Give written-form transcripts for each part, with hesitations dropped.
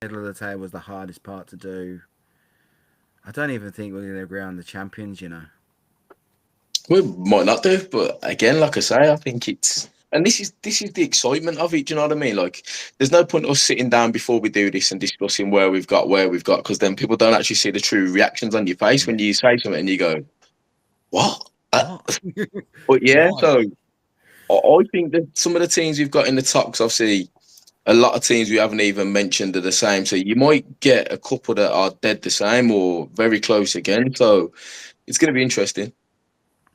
middle of the table was the hardest part to do. I don't even think we're going to agree on the champions. We might not do, but again, like I say, I think it's and this is the excitement of it. Do you know what I mean? Like, there's no point us sitting down before we do this and discussing where we've got, because then people don't actually see the true reactions on your face Yeah. when you say something and you go, "What?" What? But yeah, Why? so I think that some of the teams we've got in the top, 'cause obviously a lot of teams we haven't even mentioned are the same. So you might get a couple that are dead the same or very close again. So it's going to be interesting.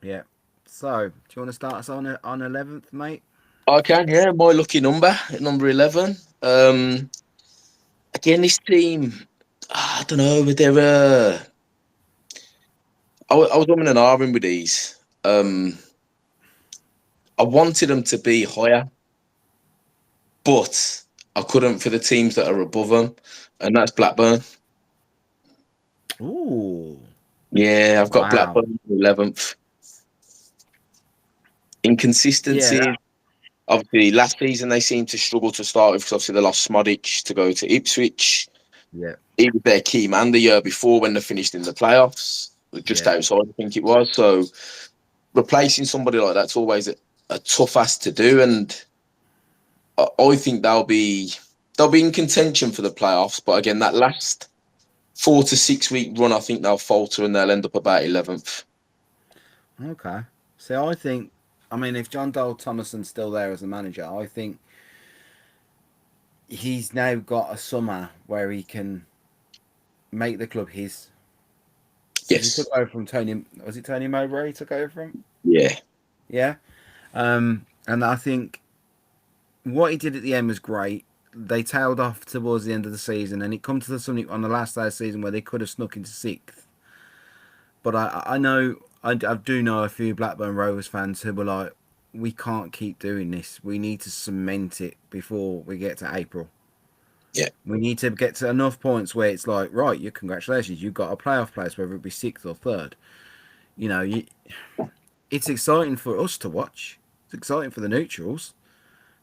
Yeah. So, do you want to start us on 11th, mate? I can, yeah. My lucky number, number 11. Again, this team, I don't know, but I was umming and ahhing with these. I wanted them to be higher, but I couldn't for the teams that are above them, and that's Blackburn. Ooh. Yeah, I've got Wow. Blackburn 11th. Yeah. Inconsistency. Obviously, last season they seemed to struggle to start with because obviously they lost Smodic to go to Ipswich. Yeah. He was their key man the year before when they finished in the playoffs, just Yeah. outside, I think it was. So replacing somebody like that's always a tough ask to do, and I think they'll be in contention for the playoffs. But again, that last 4 to 6 week run, I think they'll falter and they'll end up about 11th. Okay. See, I think, I mean, if John Dole Thomason's still there as a manager, I think he's now got a summer where he can make the club his. Because he took Yes, over from Tony, was it Tony Mowbray he took over from? yeah, Yeah. And I think what he did at the end was great. They tailed off towards the end of the season, and it come to something on the last day of the season where they could have snuck into sixth. But I know I do know a few Blackburn Rovers fans who were like, "We can't keep doing this. We need to cement it before we get to April. yeah. We need to get to enough points where it's like, right, you congratulations, you've got a playoff place, whether it be sixth or third. You know, it's exciting for us to watch. It's exciting for the neutrals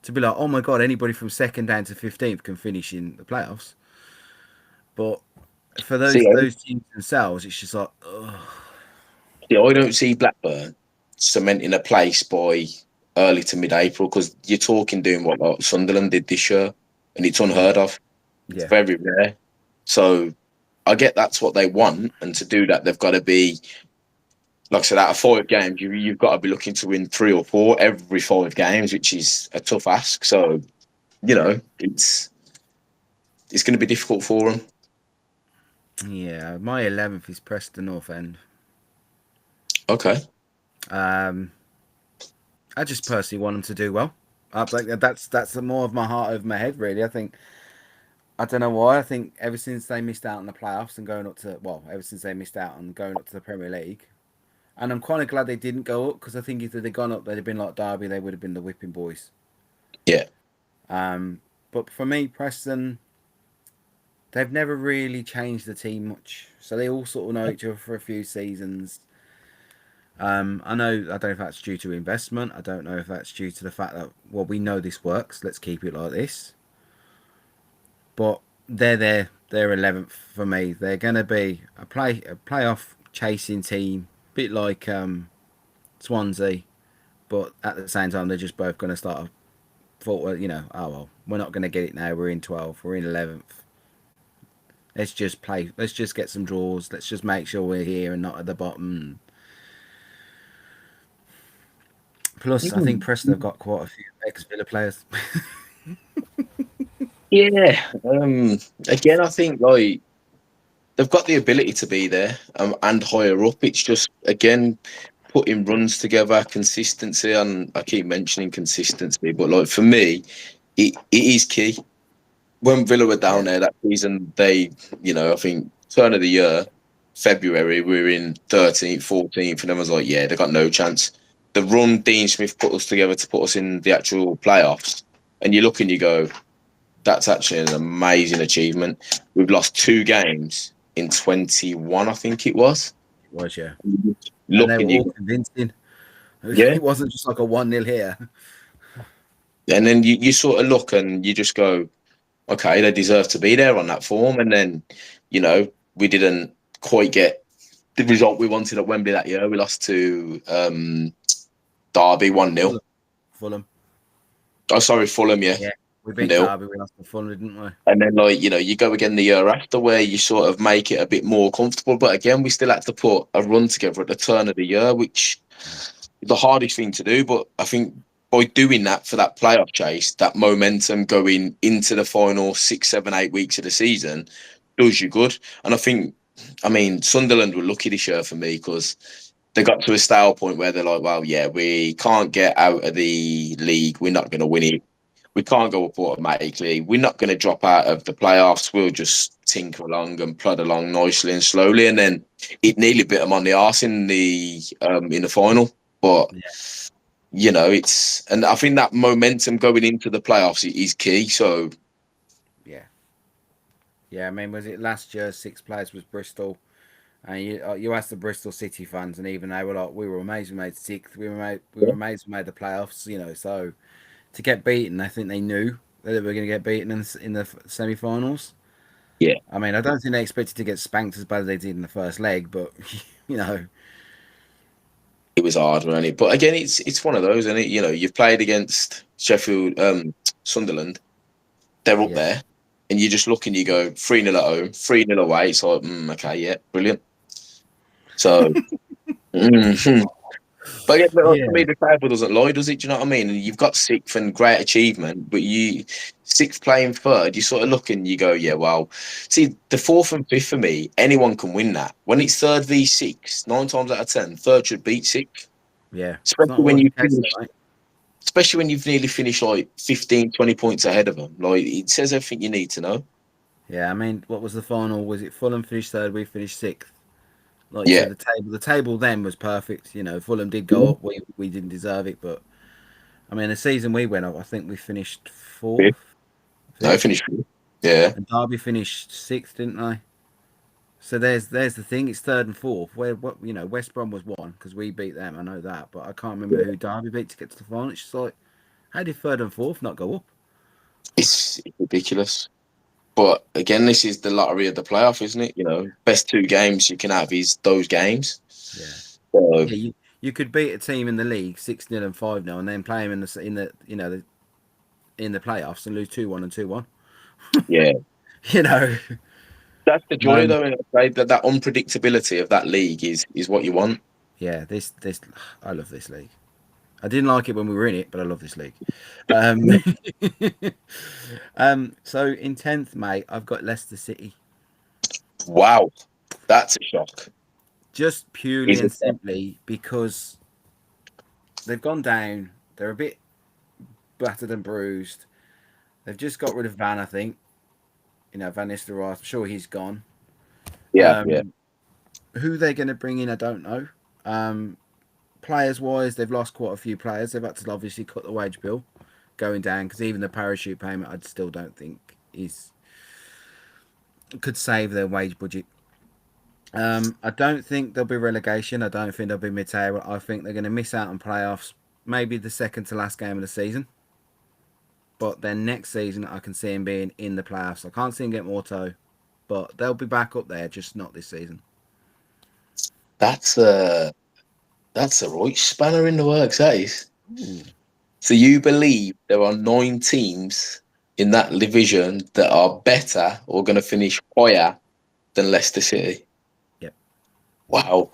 to be like, oh my god, anybody from second down to 15th can finish in the playoffs. But for See, those teams themselves, it's just like, ugh. I don't see Blackburn cementing a place by early to mid-April because you're talking doing what like Sunderland did this year, and it's Yeah, unheard of. It's yeah, very rare. So I get that's what they want, and to do that, they've got to be, like I said, out of 5 games, you've got to be looking to win 3 or 4 every 5 games, which is a tough ask. So it's going to be difficult for them. yeah. My 11th is Preston North End. Okay. Um, I just personally want them to do well. I think that's more of my heart over my head, really. I think I don't know why. I think ever since they missed out on the playoffs and going up to ever since they missed out on going up to the Premier League, and I'm kind of glad they didn't go up because I think if they'd gone up, they'd have been like Derby. They would have been the whipping boys. Yeah. Um, but for me, Preston, they've never really changed the team much. So they all sort of know each other for a few seasons. I know I don't know if that's due to investment. I don't know if that's due to the fact that we know this works. Let's keep it like this. But they're 11th for me. They're gonna be a playoff chasing team, bit like Swansea, but at the same time they're just both gonna start a thought. Oh well, we're not gonna get it now. We're in 12th. We're in 11th. Let's just play. Let's just get some draws. Let's just make sure we're here and not at the bottom. Plus, I think Preston have got quite a few ex Villa players. Yeah. Again, I think like they've got the ability to be there and higher up. It's just again putting runs together, consistency, and I keep mentioning consistency, but like for me, it is key. When Villa were down Yeah, there that season, I think turn of the year, February, we were in 13th, 14th, and I was like, yeah, they got no chance. The run Dean Smith put us together to put us in the actual playoffs, and you look and you go, that's actually an amazing achievement. We've lost 2 games in 21, I think it was. it was, yeah. And Look they were and you all go, convincing. yeah. It wasn't just like a 1-0 here. And then you sort of look and you just go, okay, they deserve to be there on that form. And then, we didn't quite get the result we wanted at Wembley that year. We lost to Derby 1-0. Fulham. Oh, sorry, Fulham, yeah. Yeah, we beat 1-0. Derby. We lost to Fulham, didn't we? And then, you go again the year after where you sort of make it a bit more comfortable. But again, we still had to put a run together at the turn of the year, which is the hardest thing to do. But I think by doing that for that playoff chase, that momentum going into the final 6, 7, 8 weeks of the season does you good. And I mean, Sunderland were lucky this year for me because they got to a stale point where they're like, well, yeah, we can't get out of the league. We're not going to win it. We can't go up automatically. We're not going to drop out of the playoffs. We'll just tinker along and plod along nicely and slowly. And then it nearly bit them on the arse in the final. But, and I think that momentum going into the playoffs is key. So, yeah. I mean, was it last year? 6th place was Bristol. And you asked the Bristol City fans, and even they were like, "We were amazed we made 6th. We were amazed we made the playoffs." So to get beaten, I think they knew that they were going to get beaten in the semi-finals. Yeah. I mean, I don't think they expected to get spanked as bad as they did in the first leg, but it was hard, wasn't it? But again, it's one of those, and you've played against Sheffield, Sunderland. They're up there. And you just look and you go 3-0 at home, 3-0 away. It's like, okay, yeah, brilliant. So, but again, to me, the table doesn't lie, does it? Do you know what I mean? And you've got 6th and great achievement, but 6th playing 3rd, you sort of look and you go, yeah, well, see, the 4th and 5th for me, anyone can win that. When it's 3rd v 6, 9 times out of 10, 3rd should beat 6th. Yeah. Especially when you finish. Especially when you've nearly finished like 15, 20 points ahead of them. Like, it says everything you need to know. Yeah, I mean, what was the final? Was it Fulham finished 3rd, we finished 6th? Like you said, the table then was perfect. Fulham did go up. We didn't deserve it, but I mean, the season we went up, I think we finished 4th. No, finished 4th. Yeah. And Derby finished 6th, didn't they? So there's the thing. It's 3rd and 4th. West Brom was 1 because we beat them. I know that, but I can't remember who Derby beat to get to the final. It's just like, how did 3rd and 4th not go up? It's ridiculous. But again, this is the lottery of the playoff, isn't it? Best 2 games you can have is those games. Yeah. So, you could beat a team in the league 6-0 and 5-0, and then play them in the playoffs and lose 2-1 and 2-1. Yeah. That's the joy, though, that unpredictability of that league is what you want. Yeah, this I love this league. I didn't like it when we were in it, but I love this league. So in 10th, mate, I've got Leicester City. Wow, that's a shock. Just purely and simply because they've gone down. They're a bit battered and bruised. They've just got rid of Van, I think. Van Nistelrooy. I'm sure he's gone. Yeah. Who they're going to bring in, I don't know. Players-wise, they've lost quite a few players. They've had to obviously cut the wage bill going down because even the parachute payment, I still don't think could save their wage budget. I don't think there'll be relegation. I don't think there'll be mid-table. I think they're going to miss out on playoffs, maybe the second to last game of the season. But then next season, I can see them being in the playoffs. I can't see them getting auto, but they'll be back up there, just not this season. That's a right spanner in the works, that is. So you believe there are 9 teams in that division that are better or going to finish higher than Leicester City? Yep. Wow.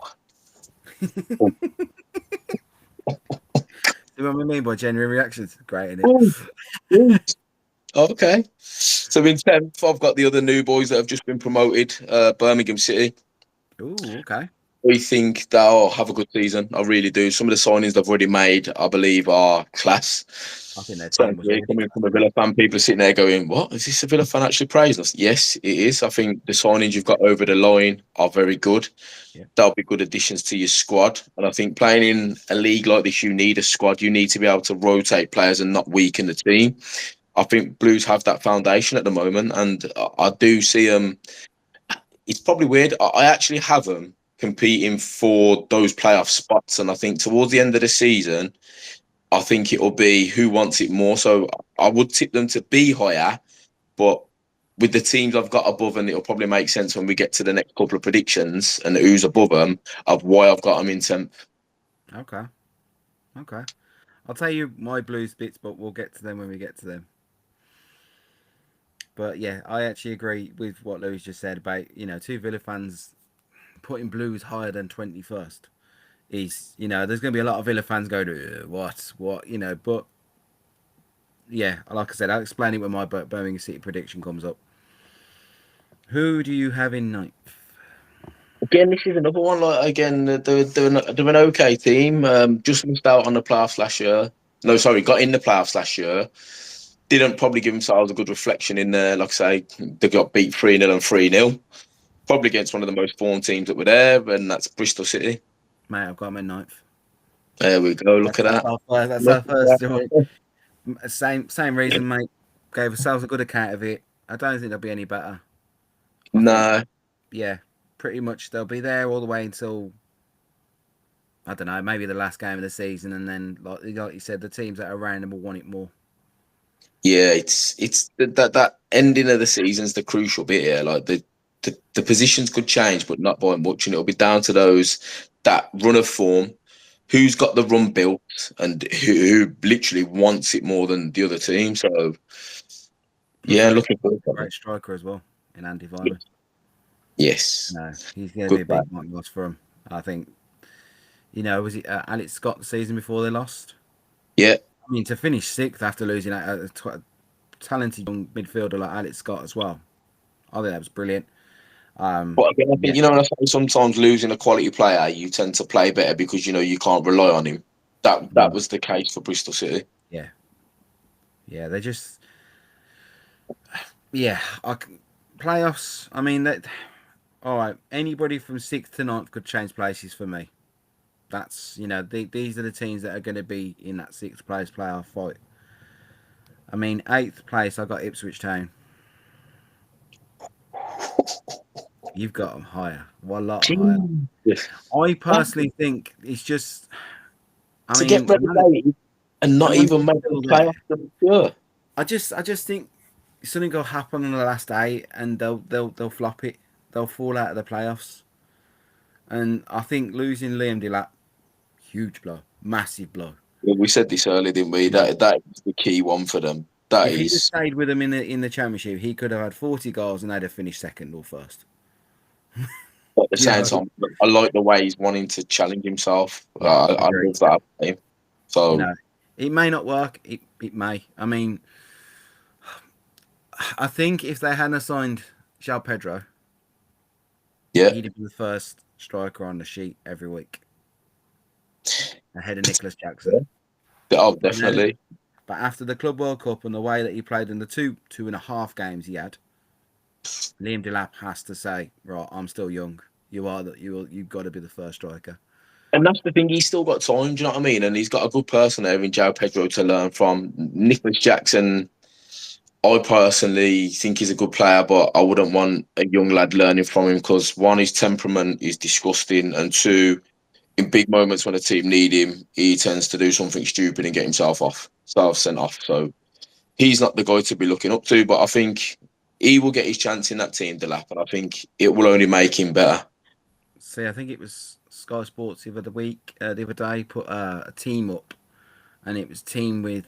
See what I mean by genuine reactions? Great, isn't it? Okay. So in 10th, I've got the other new boys that have just been promoted, Birmingham City. Ooh, okay. We think they'll have a good season. I really do. Some of the signings they've already made, I believe, are class. I think they're coming from a Villa fan, people are sitting there going, what? Is this a Villa fan actually praising us? Yes, it is. I think the signings you've got over the line are very good. Yeah. They'll be good additions to your squad. And I think playing in a league like this, you need a squad. You need to be able to rotate players and not weaken the team. I think Blues have that foundation at the moment. And I do see them. It's probably weird. I actually have them competing for those playoff spots. And I think towards the end of the season, I think it'll be who wants it more. So I would tip them to be higher, but with the teams I've got above, and it'll probably make sense when we get to the next couple of predictions and who's above them of why I've got them in 10th. Okay. Okay. I'll tell you my Blues bits, but we'll get to them when we get to them. But yeah, I actually agree with what Louis just said about, two Villa fans putting Blues higher than 21st. Is, there's going to be a lot of Villa fans going, what, but yeah, like I said, I'll explain it when my Birmingham City prediction comes up. Who do you have in ninth? Again, this is another one. Like again, they're an okay team. Just missed out on the playoffs last year. No, sorry, got in the playoffs last year. Didn't probably give themselves a good reflection in there. Like I say, they got beat 3-0 and 3-0. Probably against one of the most formed teams that were there, and that's Bristol City. Mate, I've got them in ninth. There we go. Look at that. That's our first joint. Same reason, mate. Gave ourselves a good account of it. I don't think they'll be any better. No. Yeah, pretty much they'll be there all the way until, I don't know, maybe the last game of the season, and then like you said, the teams that are around them will want it more. Yeah, it's that ending of the season's the crucial bit here. Like the positions could change, but not by much, and it'll be down to that run of form, who's got the run built, and who literally wants it more than the other team. So yeah, looking forward to great striker as well in Andy Weiler. Yes. No, he's going to be a big loss for him. I think. Was it Alex Scott the season before they lost? Yeah. I mean, to finish sixth after losing a talented young midfielder like Alex Scott as well, I think that was brilliant. But again, I think sometimes losing a quality player, you tend to play better because you can't rely on him. That was the case for Bristol City. Yeah, they just playoffs. I mean that. All right, anybody from 6th to 9th could change places for me. That's these are the teams that are going to be in that 6th place playoff fight. I mean, 8th place, I got Ipswich Town. You've got them higher, a lot higher. I personally think it's just get relegated and not even make the playoffs. Sure. I just think something will happen on the last day, and they'll flop it. They'll fall out of the playoffs, and I think losing Liam Delap, huge blow, massive blow. Well, we said this earlier, didn't we? That is the key one for them. If he stayed with them in the championship, he could have had 40 goals and they'd have finished second or first. At the same time, I like the way he's wanting to challenge himself. I love that. So it may not work. It may. I mean, I think if they hadn't signed João Pedro, he'd be the first striker on the sheet every week, ahead of Nicholas Jackson. Oh, definitely. But after the Club World Cup and the way that he played in the two and a half games he had, Liam Delap has to say, right, I'm still young. You've got to be the first striker. And that's the thing, he's still got time, do you know what I mean? And he's got a good person there in João Pedro to learn from. Nicholas Jackson, I personally think he's a good player, but I wouldn't want a young lad learning from him because, one, his temperament is disgusting, and two, in big moments when a team need him, he tends to do something stupid and get himself sent off. So he's not the guy to be looking up to, but I think he will get his chance in that team, Delap, and I think it will only make him better. See, I think it was Sky Sports the other day put a team up, and it was team with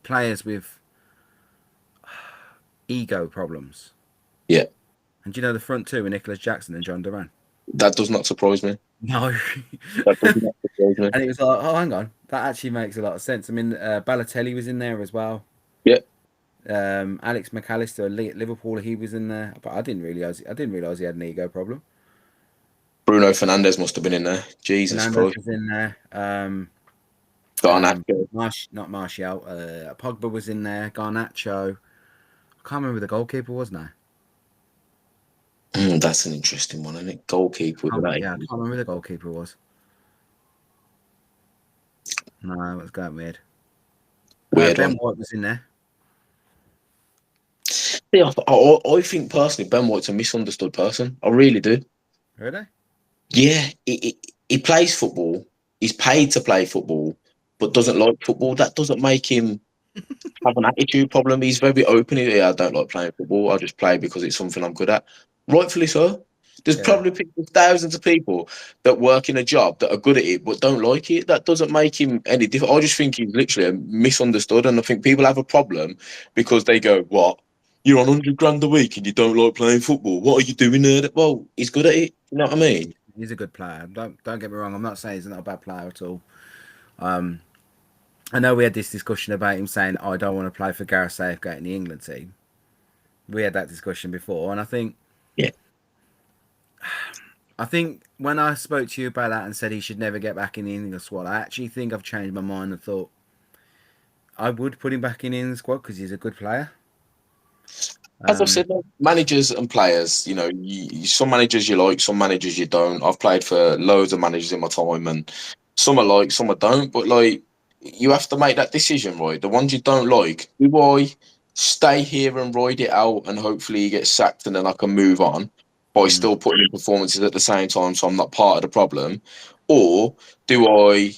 players with ego problems. Yeah. And do you know the front two were Nicholas Jackson and John Duran? That does not surprise me. No. That does not surprise me. And it was like, oh, hang on. That actually makes a lot of sense. I mean, Balotelli was in there as well. Yeah. Alex McAllister at Liverpool, he was in there. But I didn't realise he had an ego problem. Bruno Fernandes must have been in there. Jesus Christ. Was in there. Garnacho. Not Martial. Pogba was in there. Garnacho. I can't remember the goalkeeper, wasn't I? That's an interesting one, isn't it? Goalkeeper. I can't remember who the goalkeeper was. No, it was going weird. Ben White was in there. Yeah, I think personally Ben White's a misunderstood person. I really do. Really? Yeah, he plays football. He's paid to play football, but doesn't like football. That doesn't make him have an attitude problem. He's very open. Yeah, I don't like playing football. I just play because it's something I'm good at. Rightfully so. There's Yeah, probably thousands of people that work in a job that are good at it but don't like it. That doesn't make him any different. I just think he's literally misunderstood, and I think people have a problem because they go, "What? You're on 100 grand a week and you don't like playing football? What are you doing there?" Well, he's good at it. You know what I mean? he's a good player. Don't get me wrong. I'm not saying he's not a bad player at all. Um, I know we had this discussion about him saying, "I don't want to play for Gareth Southgate in the England team." We had that discussion before, and Yeah. I think when I spoke to you about that and said he should never get back in the England squad, I actually think I've changed my mind and thought I would put him back in the England squad because he's a good player. As I've said, managers and players, some managers you like, some managers you don't. I've played for loads of managers in my time, and some I like, some I don't. But like, you have to make that decision, right? The ones you don't like, do I stay here and ride it out, and hopefully he gets sacked, and then I can move on by still putting in performances at the same time, so I'm not part of the problem, or do I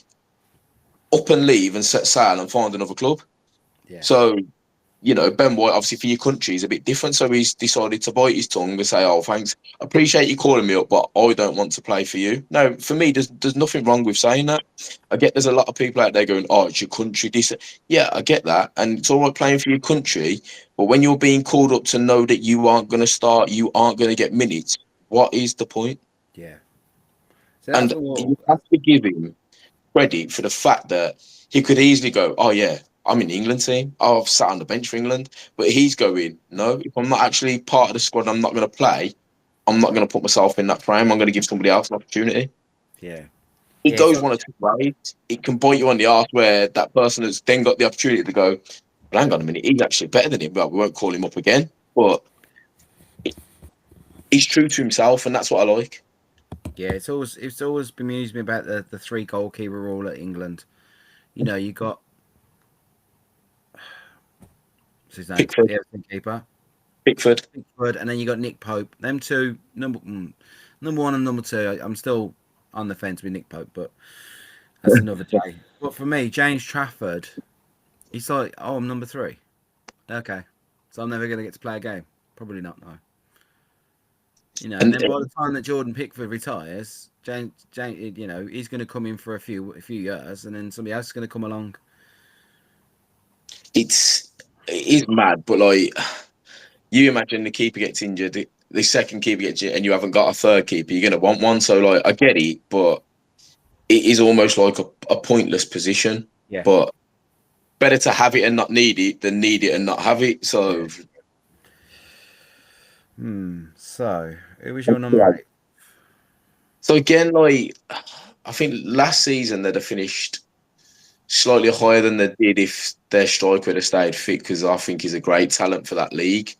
up and leave and set sail and find another club? Yeah. So Ben White, obviously for your country, is a bit different. So he's decided to bite his tongue and say, "Oh, thanks. I appreciate you calling me up, but I don't want to play for you." No, for me, there's nothing wrong with saying that. I get there's a lot of people out there going, "Oh, it's your country." This, yeah, I get that, and it's all right playing for your country. But when you're being called up to know that you aren't going to start, you aren't going to get minutes, what is the point? Yeah. So And that's all. you have to give him credit for the fact that he could easily go, "Oh yeah, I'm in the England team. I've sat on the bench for England." But he's going, "No, if I'm not actually part of the squad, I'm not going to play. I'm not going to put myself in that frame. I'm going to give somebody else an opportunity." Yeah. It Yeah. goes So one of two ways. It can bite you on the arse where that person has then got the opportunity to go, "Well, hang on a minute, he's actually better than him, but we won't call him up again." But he's true to himself, and that's what I like. yeah, it's always bemused me about the three goalkeeper rule at England. You got what's his name, Pickford, the Everton keeper, Pickford. Pickford, and then you got Nick Pope. Them two, number one and number two. I'm still on the fence with Nick Pope, but that's another day. But for me, James Trafford, he's like, oh, I'm number three. Okay, so I'm never gonna get to play a game. Probably not. No. And And then by the time that Jordan Pickford retires, James, he's going to come in for a few years, and then somebody else is going to come along. it is mad, but like, you imagine the keeper gets injured, the second keeper gets injured, and you haven't got a third keeper, you're going to want one. So, like, I get it, but it is almost like a pointless position. Yeah. But better to have it and not need it than need it and not have it. So, So, who was your number 8? so again, like, I think last season they'd have finished slightly higher than they did if their striker had stayed fit, because I think he's a great talent for that league.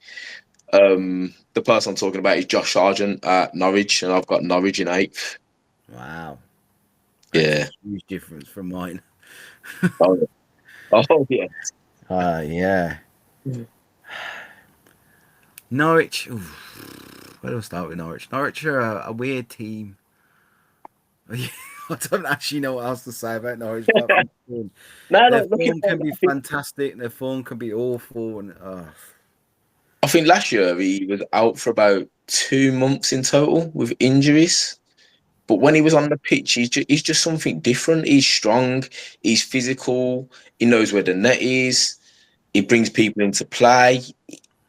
The person I'm talking about is Josh Sargent at Norwich, and I've got Norwich in 8th. Wow. Yeah. That's a huge difference from mine. Oh yeah. Yeah. Norwich. Where do I start with Norwich? Norwich are a weird team. I don't actually know what else to say about Norwich. Their form can be fantastic. Their form can be awful. And I think last year he was out for about 2 months in total with injuries. But when he was on the pitch, he's just something different. He's strong. He's physical. He knows where the net is. He brings people into play.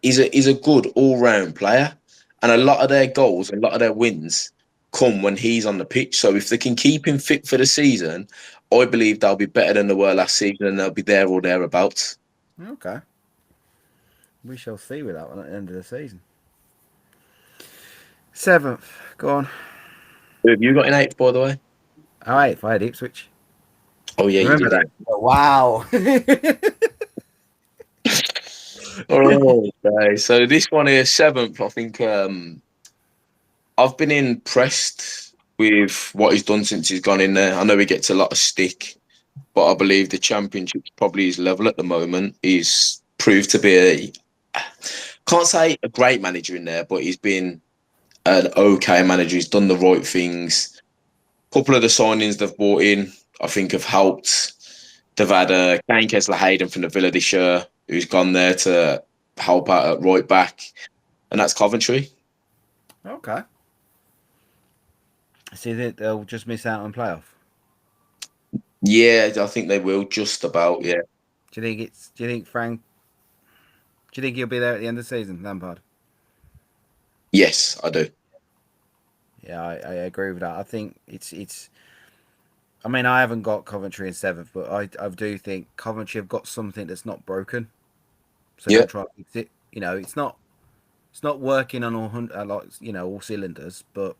He's a good all round player, and a lot of their goals, a lot of their wins, come when he's on the pitch. So if they can keep him fit for the season, I believe they'll be better than they were last season, and they'll be there or thereabouts. okay. We shall see with that one at the end of the season. 7th. Go on. Who have you got in 8th, by the way? Oh, 8th. I had Ipswich. Oh yeah, Remember you did. that? Wow. Oh, okay. So this one here, 7th. I think I've been impressed with what he's done since he's gone in there. I know he gets a lot of stick, but I believe the Championship's probably his level at the moment. He's proved to be can't say a great manager in there, but he's been an okay manager. He's done the right things. A couple of the signings they've brought in, I think, have helped. They've had Kane Kessler-Hayden from the Villa this year, who's gone there to help out at right back, and that's Coventry. Okay. See that they'll just miss out on playoff. Yeah, I think they will just about. Yeah. Do you think Frank? Do you think he'll be there at the end of the season, Lampard? Yes, I do. Yeah, I agree with that. I think it's. I mean, I haven't got Coventry in seventh, but I do think Coventry have got something that's not broken, so Yeah. they'll try to fix it. You know, it's not working on all cylinders, but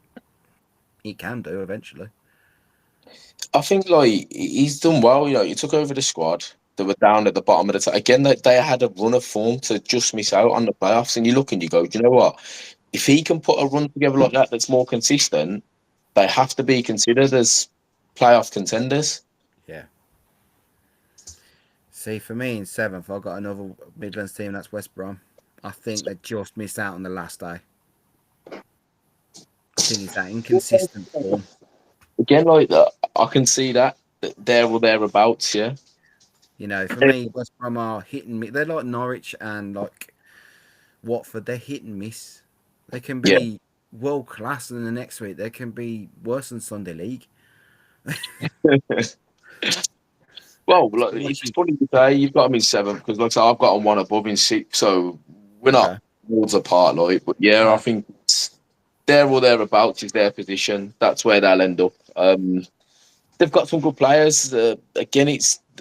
it can do eventually. I think like he's done well. You know, he took over the squad. They were down at the bottom of the again. They had a run of form to just miss out on the playoffs, and you look and you go, do you know what? If he can put a run together like that, that's more consistent, they have to be considered as playoff contenders. Yeah. See, for me in seventh, I've got another Midlands team. That's West Brom. I think they just missed out on the last day. I think it's that inconsistent form. Again, like that, I can see that there or thereabouts. Yeah. You know, for me, West Brom are hit and miss. They're like Norwich and like Watford. They're hit and miss. They can Yeah. be world class, and the next week they can be worse than Sunday League. Well, like, it's funny to say you've got them in seventh because, like I said, I've got them one above in sixth, so we're not worlds apart, like. But yeah, I think it's there or thereabouts is their position. That's where they'll end up. They've got some good players.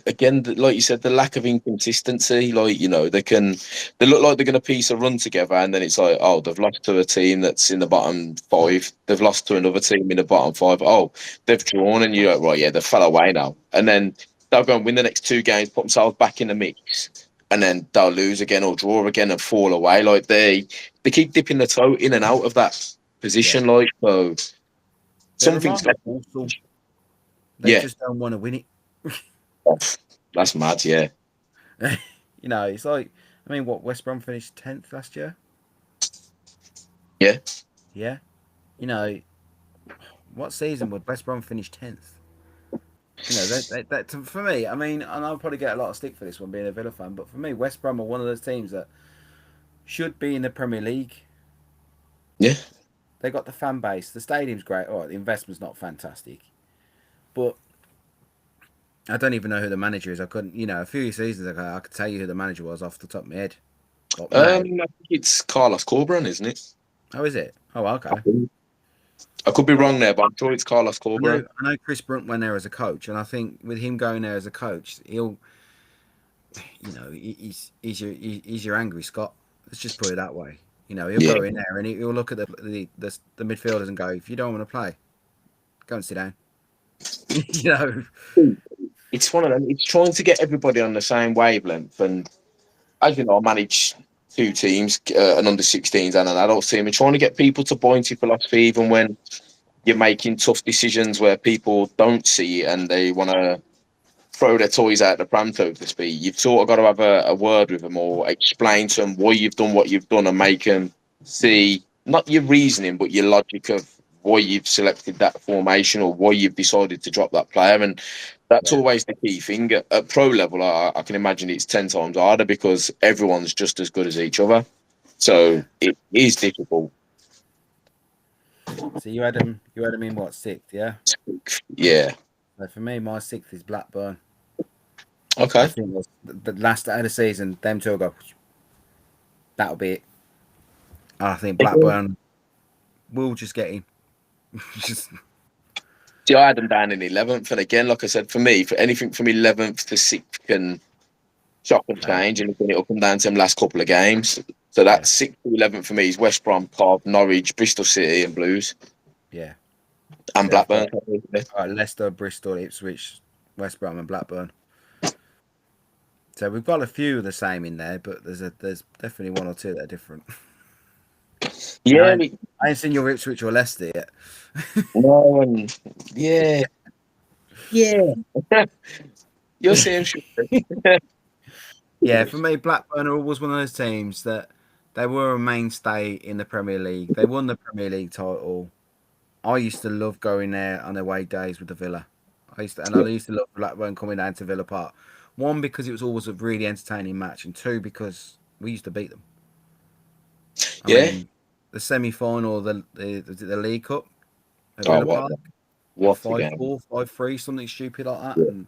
Again, like you said, the lack of inconsistency. Like, you know, they look like they're going to piece a run together, and then it's like, oh, they've lost to a team that's in the bottom five. They've lost to another team in the bottom five. Oh, they've drawn, and you're like, right, yeah, they fell away now. And then they'll go and win the next two games, put themselves back in the mix, and then they'll lose again or draw again and fall away. Like they keep dipping the toe in and out of that position. Yeah. Like, so something's they just don't want to win it. That's mad, yeah. You know, it's like, I mean, what, West Brom finished 10th last year? Yeah. Yeah. You know, what season would West Brom finish 10th? You know, that for me, I mean, and I'll probably get a lot of stick for this one being a Villa fan, but for me, West Brom are one of those teams that should be in the Premier League. Yeah. They got the fan base. The stadium's great. Oh, the investment's not fantastic. But I don't even know who the manager is. I couldn't, you know, a few seasons ago, I could tell you who the manager was off the top of my head. I think it's Carlos Corberán, isn't it? Oh, is it? Oh, okay. I could be wrong there, but I'm sure it's Carlos Corberán. I know Chris Brunt went there as a coach, and I think with him going there as a coach, he'll, you know, he's your angry Scott. Let's just put it that way. You know, he'll go in there and he'll look at the midfielders and go, if you don't want to play, go and sit down. You know, it's one of them. It's trying to get everybody on the same wavelength, and as you know, I manage two teams, an under-16s and an adult team, and trying to get people to buy into philosophy, even when you're making tough decisions where people don't see it and they want to throw their toys out the pram, so to speak. You've sort of got to have a word with them or explain to them why you've done what you've done and make them see not your reasoning but your logic of why you've selected that formation or why you've decided to drop that player. And that's always the key thing. At pro level, I can imagine it's 10 times harder because everyone's just as good as each other. So it is difficult. So you had him in what, sixth, yeah? Yeah. So for me, my sixth is Blackburn. Okay. I think the last out of the season, them two will go. That'll be it. I think Blackburn will just get in. See, I had them down in 11th, and again, like I said, for me, for anything from 11th to 6th can chop and change, and it'll come down to them last couple of games. So that's 6th to 11th for me is West Brom, Cov, Norwich, Bristol City, and Blues. Yeah. And Blackburn. Leicester, Bristol, Ipswich, West Brom, and Blackburn. So we've got a few of the same in there, but there's definitely one or two that are different. Yeah, I ain't seen your Ipswich or Leicester yet. No, yeah. You'll see him. Yeah, for me, Blackburn are always one of those teams that they were a mainstay in the Premier League. They won the Premier League title. I used to love going there on away days with the Villa. I used to love Blackburn coming down to Villa Park. One, because it was always a really entertaining match, and two, because we used to beat them. I Yeah. mean, the semi-final, the League Cup at Oh, Villa Park, what a game. 5-4, 5-3, something stupid like that, Yeah. and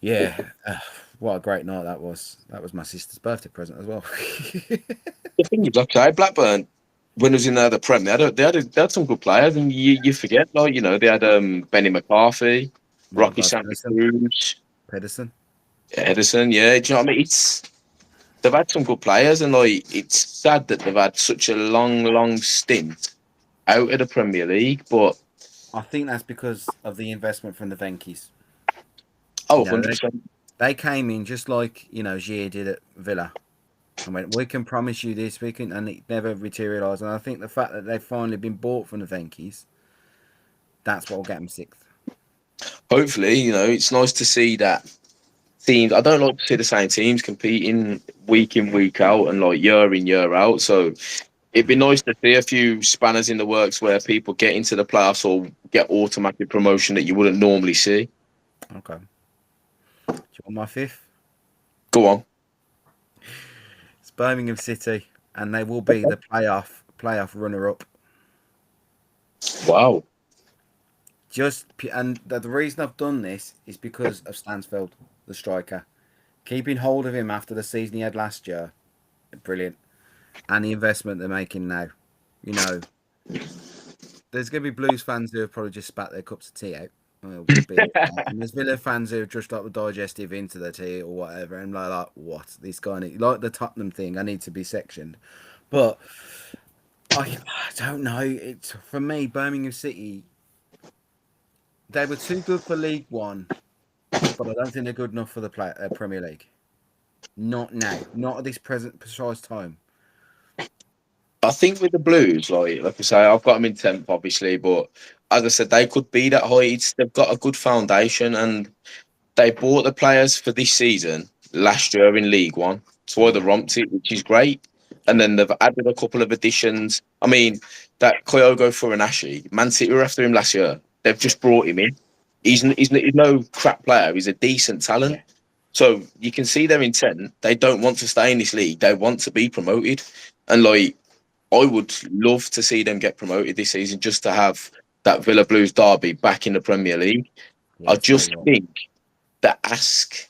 yeah, what a great night that was. That was my sister's birthday present as well. The thing is, okay, Blackburn, when it was in the Prem, they had some good players, and you forget, like, they had Benny McCarthy, Rocky Margot Santa Cruz, Pedersen. Edison. Yeah, do you know what I mean? They've had some good players, and like it's sad that they've had such a long stint out of the Premier League. But I think that's because of the investment from the Venkies. oh, You know, 100%. they came in just like Gier did at Villa. I mean, we can promise you this, we can, and it never materialised. And I think the fact that they've finally been bought from the Venkies, that's what will get them sixth. Hopefully, it's nice to see that teams. I don't like to see the same teams competing week in, week out, and like year in, year out. So it'd be nice to see a few spanners in the works where people get into the playoffs or get automatic promotion that you wouldn't normally see. Okay. Do you want my fifth? Go on. It's Birmingham City, and they will be the playoff runner-up. Wow. And the reason I've done this is because of Stansfeld, the striker. Keeping hold of him after the season he had last year, brilliant. And the investment they're making now. There's going to be Blues fans who have probably just spat their cups of tea out. And there's Villa fans who have just got the digestive into their tea or whatever. And like what? This guy, like the Tottenham thing, I need to be sectioned. But I don't know. It's for me, Birmingham City. They were too good for League One, but I don't think they're good enough for the Premier League. Not now. Not at this present precise time. I think with the Blues, like I say, I've got them in 10th, obviously, but as I said, they could be that high. They've got a good foundation, and they bought the players for this season last year in League One. That's why they romped it, which is great. And then they've added a couple of additions. I mean, that Kyogo Furunashi, Man City were after him last year. They've just brought him in. He's no crap player. He's a decent talent. Yeah. So you can see their intent. They don't want to stay in this league. They want to be promoted. And I would love to see them get promoted this season just to have that Villa Blues derby back in the Premier League. Yeah, I just think the ask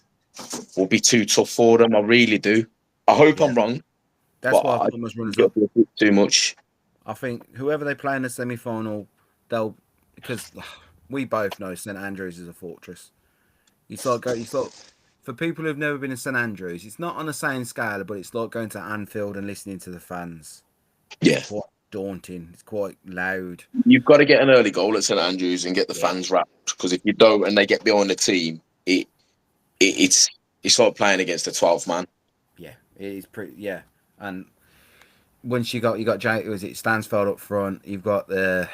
will be too tough for them. I really do. I hope I'm wrong. That's why I thought them as runners up. Too much. I think whoever they play in the semi-final, because we both know St Andrews is a fortress. For people who've never been to St Andrews, it's not on the same scale, but it's like going to Anfield and listening to the fans. Yeah. It's quite daunting. It's quite loud. You've got to get an early goal at St Andrews and get the fans wrapped, because if you don't and they get behind the team, it's like playing against a 12th man. Yeah, it is pretty. Yeah, and once you got Stansfeld up front, you've got the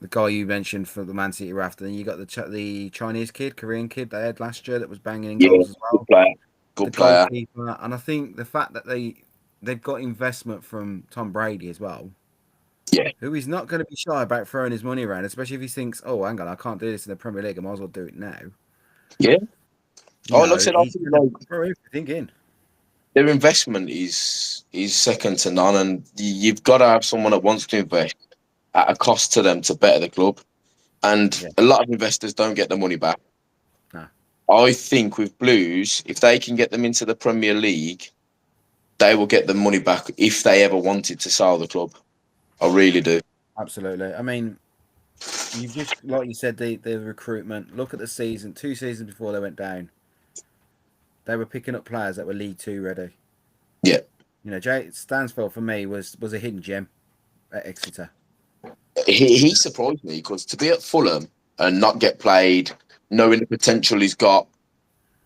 guy you mentioned for the Man City raft, and then you got the Chinese kid, Korean kid they had last year that was banging in goals as well. Good player. Goalkeeper. And I think the fact that they've got investment from Tom Brady as well. Yeah. Who is not going to be shy about throwing his money around, especially if he thinks, oh, hang on, I can't do this in the Premier League, I might as well do it now. Yeah. He's thinking. Their investment is second to none, and you've got to have someone that wants to invest at a cost to them to better the club. And a lot of investors don't get the money back. No. I think with Blues, if they can get them into the Premier League, they will get the money back if they ever wanted to sell the club. I really do. Absolutely. I mean, you've just, like you said, the recruitment. Look at the season. 2 seasons before they went down, they were picking up players that were League 2 ready. Yeah. Jay Stansfeld for me was a hidden gem at Exeter. He surprised me, because to be at Fulham and not get played, knowing the potential he's got,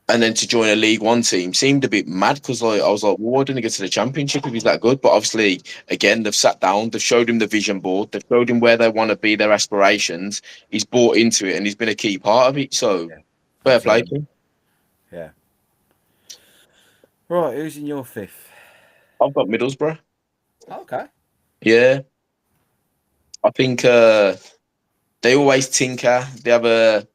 and then to join a League One team seemed a bit mad, because I was like, well, why didn't he get to the Championship if he's that good? But obviously, again, they've sat down, they've showed him the vision board, they've showed him where they want to be, their aspirations. He's bought into it, and he's been a key part of it. So, fair play to him. Yeah. Right, who's in your fifth? I've got Middlesbrough. Okay. Yeah. I think they always tinker. They have a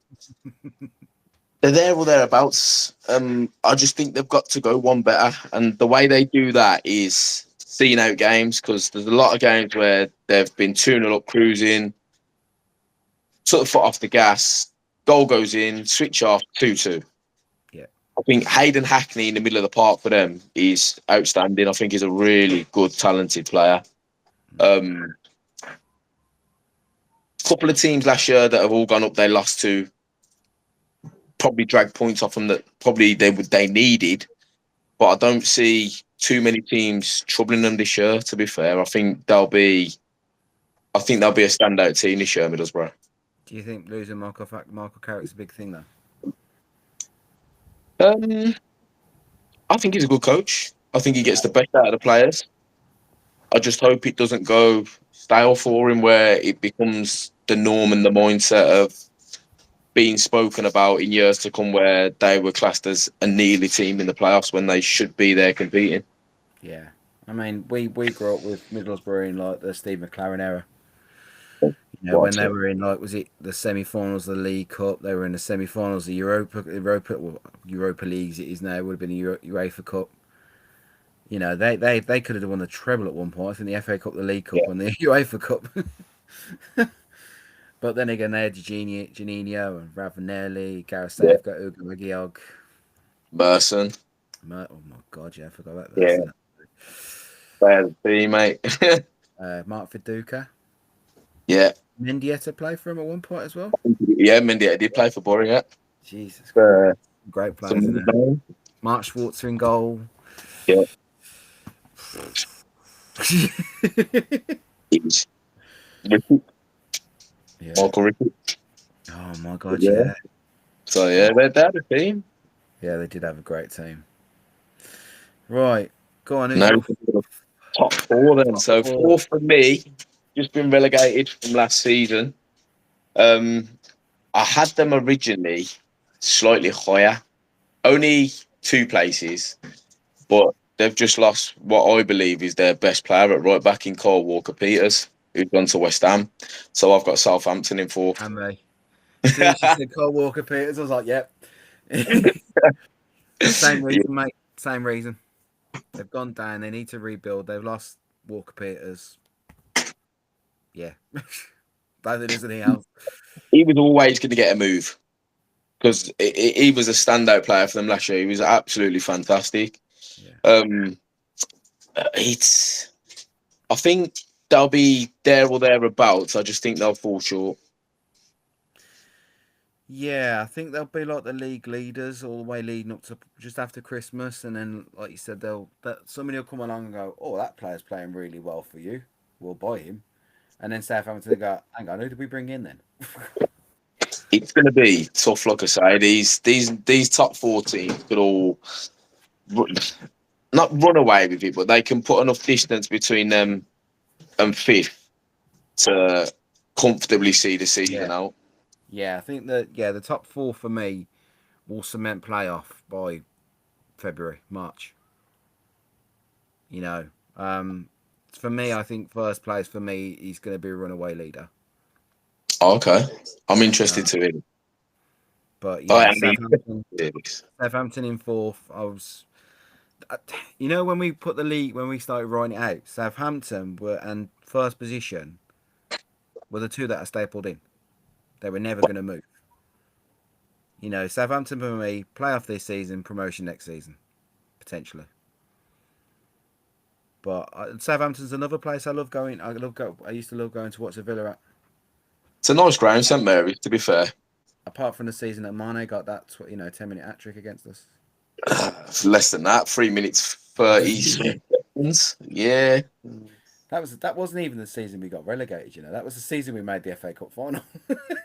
They're there or thereabouts. I just think they've got to go one better, and the way they do that is seeing out games, because there's a lot of games where they've been 2-0 up, cruising, took the foot off the gas, goal goes in, switch off, 2-2. Yeah. I think Hayden Hackney in the middle of the park for them is outstanding. I think he's a really good, talented player. A couple of teams last year that have all gone up, they lost to, probably dragged points off them that probably they needed, but I don't see too many teams troubling them this year. To be fair, I think they'll be a standout team this year, Middlesbrough. Do you think losing Michael Carrick's a big thing though? I think he's a good coach. I think he gets the best out of the players. I just hope it doesn't go stale for him, where it becomes the norm and the mindset of being spoken about in years to come, where they were classed as a nearly team in the playoffs when they should be there competing. Yeah. I mean, we grew up with Middlesbrough in like the Steve McLaren era. When they were in, like, was it the semi-finals of the League Cup? They were in the semi-finals of Europa Leagues. It is now. It would have been the UEFA Cup. They could have won the treble at one point. I think the FA Cup, the League Cup, and the UEFA Cup. But then again, they had Juninho and Ravanelli, Gareth Southgate, Ugo Regiog, Merson. Oh my God, yeah, I forgot about that. Yeah, bad team, mate. Mark Viduka. Yeah. Mendieta played for him at one point as well. Yeah, Mendieta did play for Bury. Yeah. Jesus, great players. Mark Schwarzer in goal. Yeah. Yeah. Michael Rickett. Oh my God, yeah. So yeah, they had a team. Yeah, they did have a great team. Right, go on. No, top four then. So four for me, just been relegated from last season. I had them originally slightly higher, only 2 places, but they've just lost what I believe is their best player at right back in Kyle Walker-Peters, who's gone to West Ham. So I've got Southampton in 4th. And me. As soon as you said Kyle Walker-Peters, I was like, yep. Same reason, mate. Same reason. They've gone down. They need to rebuild. They've lost Walker-Peters. Yeah. Don't think there's anything else. He was always going to get a move, because he was a standout player for them last year. He was absolutely fantastic. Yeah. I think they'll be there or thereabouts. I just think they'll fall short. Yeah, I think they'll be like the league leaders all the way leading up to just after Christmas, and then, like you said, somebody will come along and go, "Oh, that player's playing really well for you. We'll buy him." And then Southampton go, "Hang on, who did we bring in then?" It's going to be tough, like I say. These top 4 teams could all not run away with it, but they can put enough distance between them and 5th to comfortably see the season out. Yeah, I think the top 4 for me will cement playoff by February, March. For me, I think first place for me, he's going to be a runaway leader. Okay, I'm interested to hear. But yeah, Southampton in 4th. I was, when we put the league, when we started writing it out, Southampton and first position were the 2 that are stapled in. They were never going to move. Southampton for me, playoff this season, promotion next season, potentially. But Southampton's another place I love going. I used to love going to watch the Villa at. It's a nice ground, St Mary, to be fair. Apart from the season that Mane got that 10-minute hat trick against us. Less than that, 3 minutes 30 seconds. Yeah. That wasn't even the season we got relegated. That was the season we made the FA Cup final.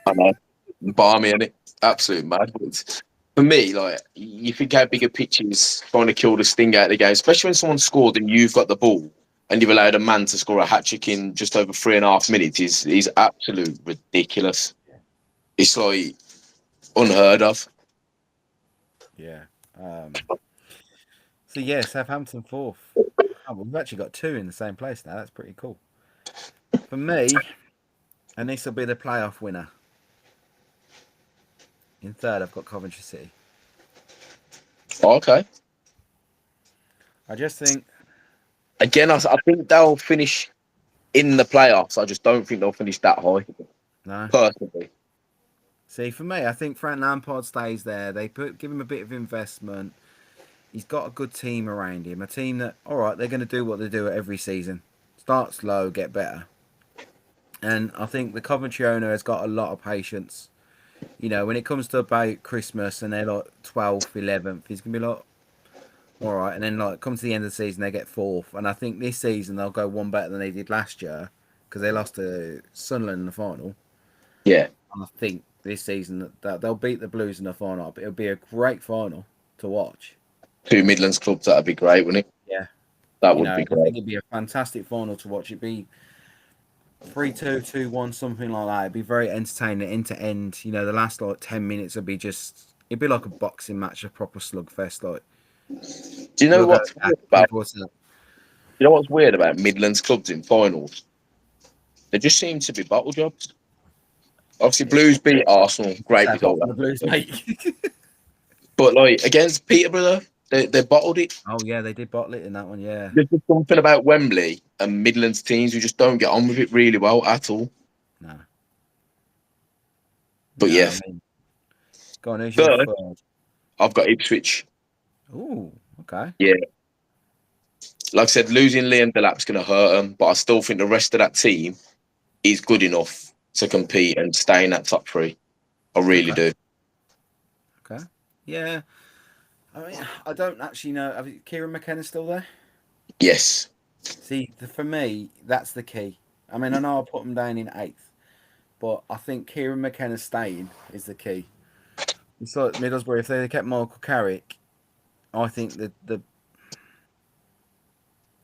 I know. Barmy, and it absolute mad. For me, like, you think how big a pitch is trying to kill the sting out of the game, especially when someone scored and you've got the ball and you've allowed a man to score a hat trick in just over 3.5 minutes. Is absolute ridiculous. It's like unheard of. Yeah. So yeah, Southampton 4th. Oh, we've actually got 2 in the same place now. That's pretty cool. For me, and this will be the playoff winner. In third, I've got Coventry City. Okay. I just think, Again, I think they'll finish in the playoffs. I just don't think they'll finish that high, no. personally. See, for me, I think Frank Lampard stays there. They give him a bit of investment. He's got a good team around him. A team that, all right, they're going to do what they do every season. Start slow, get better. And I think the Coventry owner has got a lot of patience. You know, when it comes to about Christmas and they're like 12th, 11th, he's going to be like, all right. And then, like, come to the end of the season, they get fourth. And I think this season they'll go one better than they did last year because they lost to Sunderland in the final. Yeah. And I think this season that they'll beat the Blues in the final. But it'll be a great final to watch. 2 Midlands clubs, that'd be great, wouldn't it? Yeah. That You would know, be I great. think it'd be a fantastic final to watch. It'd be 3-2, 2-1, something like that. It'd be very entertaining, end to end. You know, the last like 10 minutes would be just. It'd be like a boxing match, a proper slugfest. Like, Do you know whoever what's weird about? people say, You know what's weird about Midlands clubs in finals? They just seem to be bottle jobs. Obviously, Blues beat Arsenal, great apart result. from the Blues, mate. But like against Peterborough, they bottled it. Oh yeah, they did bottle it in that one. Yeah. There's just something about Wembley and Midlands teams who just don't get on with it really well at all. No. But No, yeah, I mean, go on. Who's your third, third? I've got Ipswich. Ooh, okay. Yeah, like I said, losing Liam Delap's going to hurt them, but I still think the rest of that team is good enough to compete and stay in that top three. I really do. Okay. Yeah. I mean, I don't actually know. Kieran McKenna still there? Yes. See, for me, that's the key. I mean, I know I put him down in 8th, but I think Kieran McKenna staying is the key. It's like Middlesbrough, if they kept Michael Carrick, I think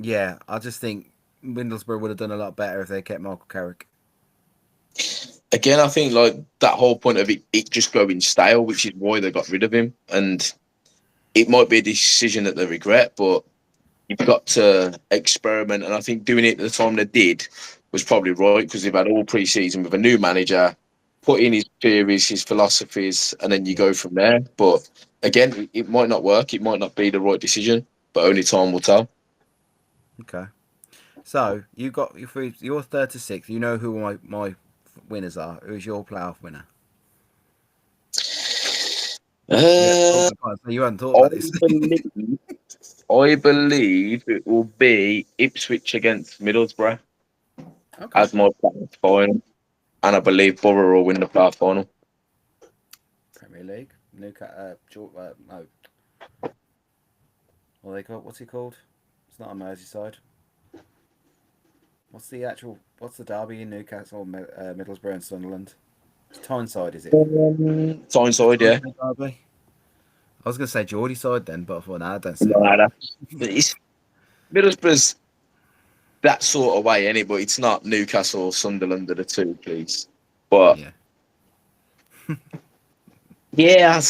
yeah, I just think Middlesbrough would have done a lot better if they kept Michael Carrick. Again, I think like that whole point of it just going stale, which is why they got rid of him. And it might be a decision that they regret, but you've got to experiment. And I think doing it at the time they did was probably right because they've had all pre-season with a new manager, put in his theories, his philosophies, and then you go from there. But again, it might not work. It might not be the right decision, but only time will tell. Okay. So you got your third to sixth. You know who my winners are. Who's your playoff winner? You hadn't thought about this. I believe it will be Ipswich against Middlesbrough as my playoff final, and I believe Borough will win the playoff final. Premier League, Newcastle. No. What's he called? It's not a Merseyside. What's the derby in Newcastle, Middlesbrough and Sunderland? It's Tyneside, is it? Tyneside, yeah. Derby. I was going to say Geordie side then, but I thought, no, don't say that. Middlesbrough's that sort of way, anyway, but it's not Newcastle or Sunderland are the two, please. But yeah, yeah,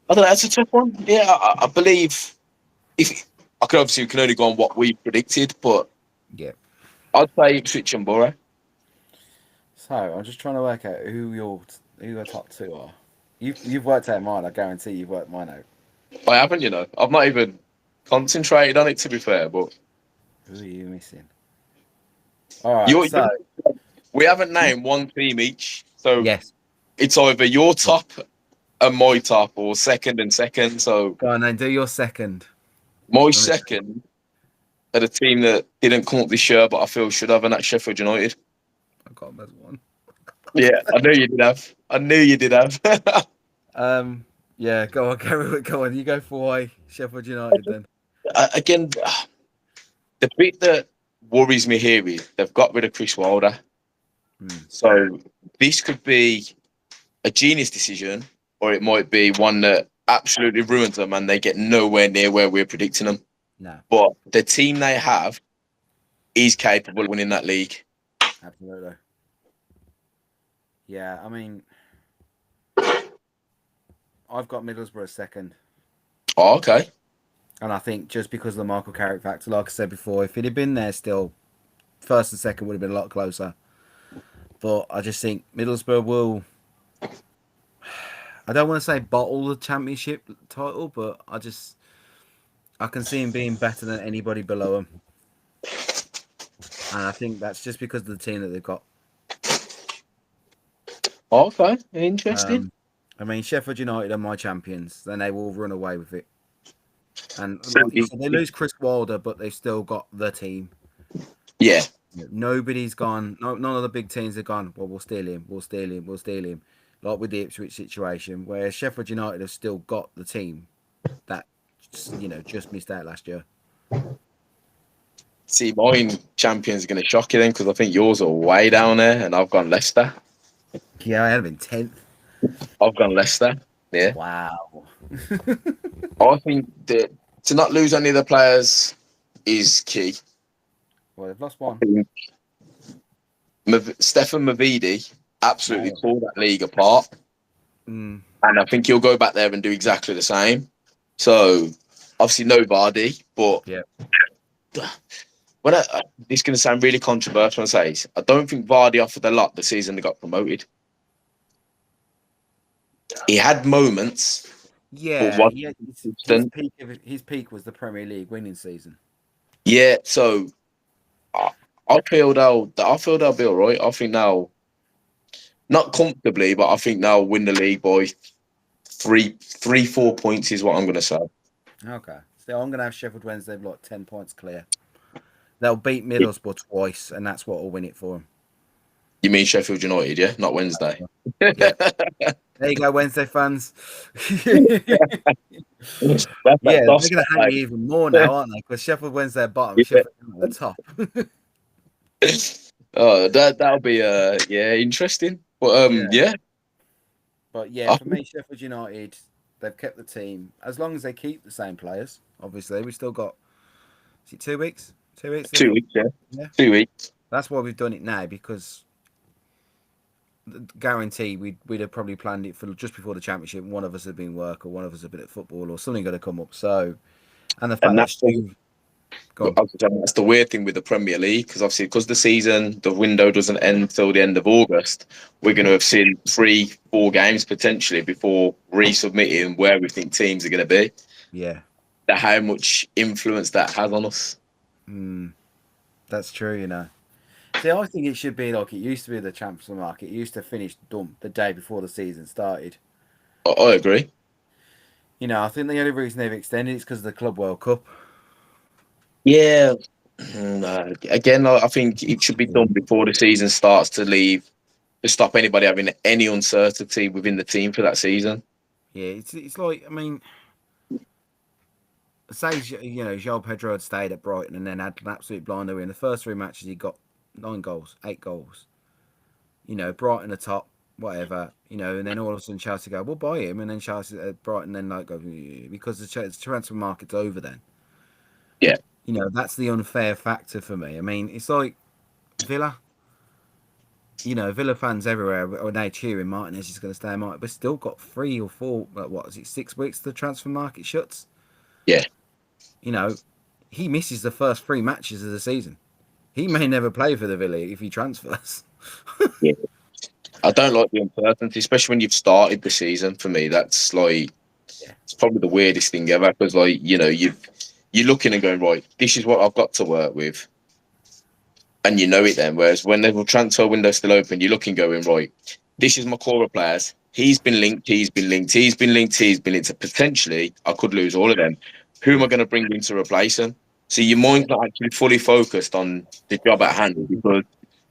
I don't know. That's a tough one. Yeah, I believe if I can obviously we can only go on what we predicted, but yeah. I'd say Ipswich and Borough. So I'm just trying to work out who your top two are. You've worked out mine. I guarantee you've worked mine out. I haven't, you know. I've not even concentrated on it, to be fair. But who are you missing? All right. We haven't named one team each, so yes, it's either your top and my top, or second and second. So go on then. Do your second. My second are the team that didn't come up this year, but I feel should have, and that's Sheffield United. I got them as one. Yeah, I knew you did have. Yeah, go on, go on. You go for why Sheffield United then. Again, the bit that worries me here is they've got rid of Chris Wilder. So this could be a genius decision, or it might be one that absolutely ruins them and they get nowhere near where we're predicting them. No. But the team they have is capable of winning that league. Absolutely. Yeah, I mean, I've got Middlesbrough second. Oh, okay. And I think just because of the Michael Carrick factor, like I said before, if he'd have been there still, first and second would have been a lot closer. But I just think Middlesbrough will... I don't want to say bottle the championship title, but I can see him being better than anybody below him. And I think that's just because of the team that they've got. Okay, interesting. I mean, Sheffield United are my champions. Then they will run away with it. And like you said, they lose Chris Wilder, but they've still got the team. Yeah. Nobody's gone. None of the big teams have gone. Well, we'll steal him. We'll steal him. We'll steal him. Like with the Ipswich situation, where Sheffield United have still got the team that just missed out last year. See, mine champions are going to shock you then, because I think yours are way down there, and I've gone Leicester. Yeah, I had him in 10th. I've gone Leicester. Yeah. Wow. I think that to not lose any of the players is key. Well, they've lost one. Stefan Mavidi absolutely tore that league apart. Mm. And I think he'll go back there and do exactly the same. So, obviously, no Vardy, but yeah. It's going to sound really controversial when I say this. I don't think Vardy offered a lot the season they got promoted. He had moments. Yeah, his peak was the Premier League winning season. Yeah, so I feel they'll be all right. I think now, not comfortably, but I think now win the league by 4 points is what I'm going to say. Okay, so I'm going to have Sheffield Wednesday like 10 points clear. They'll beat Middlesbrough twice, and that's what will win it for them. You mean Sheffield United, yeah? Not Wednesday. Yeah. There you go, Wednesday fans. They're going to hate me even more now, aren't they? Because Sheffield Wednesday at bottom, Sheffield at the top. That'll be interesting. But yeah. But yeah, for me, Sheffield United, they've kept the team as long as they keep the same players. Obviously, we've still got 2 weeks. 2 weeks. 2 weeks, yeah. 2 weeks. That's why we've done it now, because guarantee we'd have probably planned it for just before the championship. One of us had been work, or one of us had been at football, or something going to come up. So, and the fact that's the weird thing with the Premier League, because obviously the window doesn't end till the end of August, we're going to have seen 3-4 games potentially before resubmitting where we think teams are going to be. Yeah, how much influence that has on us. That's true, See, I think it should be like it used to be the transfer market. It used to finish the day before the season started. I agree. I think the only reason they've extended is because of the Club World Cup. Yeah. Again, I think it should be done before the season starts to stop anybody having any uncertainty within the team for that season. Yeah, it's like, I mean, say, João Pedro had stayed at Brighton and then had an absolute blinder in the first 3 matches. He got 9 goals, 8 goals. Brighton at top, whatever. And then all of a sudden Chelsea go, we'll buy him, and then Chelsea Brighton then go because the transfer market's over then. Yeah. That's the unfair factor for me. I mean, it's like Villa. Villa fans everywhere are now cheering Martinez is going to stay in Martinez, but still got 3 or 4. 6 weeks the transfer market shuts. Yeah. He misses the first 3 matches of the season. He may never play for the Villa if he transfers. Yeah. I don't like the uncertainty, especially when you've started the season. For me, that's it's probably the weirdest thing ever, because you're looking and going, right, this is what I've got to work with, and it then. Whereas when the transfer window's still open, you're looking, going, right, this is my core of players. He's been linked. So potentially, I could lose all of them. Who am I going to bring in to replace him? So your mind's not actually fully focused on the job at hand, because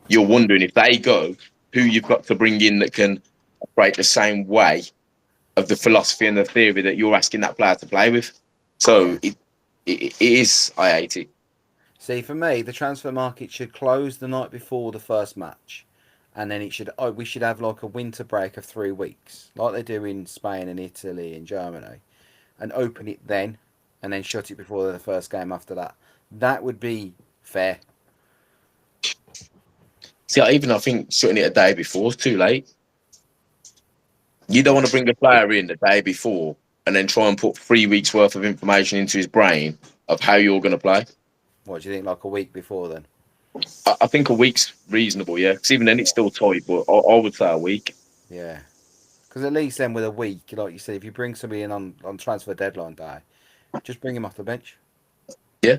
you're wondering, if they go, who you've got to bring in that can operate the same way of the philosophy and the theory that you're asking that player to play with. So it is, I hate it. See, for me, the transfer market should close the night before the first match, and then we should have like a winter break of 3 weeks, like they do in Spain and Italy and Germany, and open it then, and then shut it before the first game after that. That would be fair. See, I think shutting it a day before is too late. You don't want to bring a player in the day before and then try and put 3 weeks worth of information into his brain of how you're going to play. What do you think, like a week before then? I think a week's reasonable, yeah. Because even then it's still tight, but I would say a week. Yeah. Because at least then with a week, like you said, if you bring somebody in on transfer deadline day, just bring him off the bench. Yeah.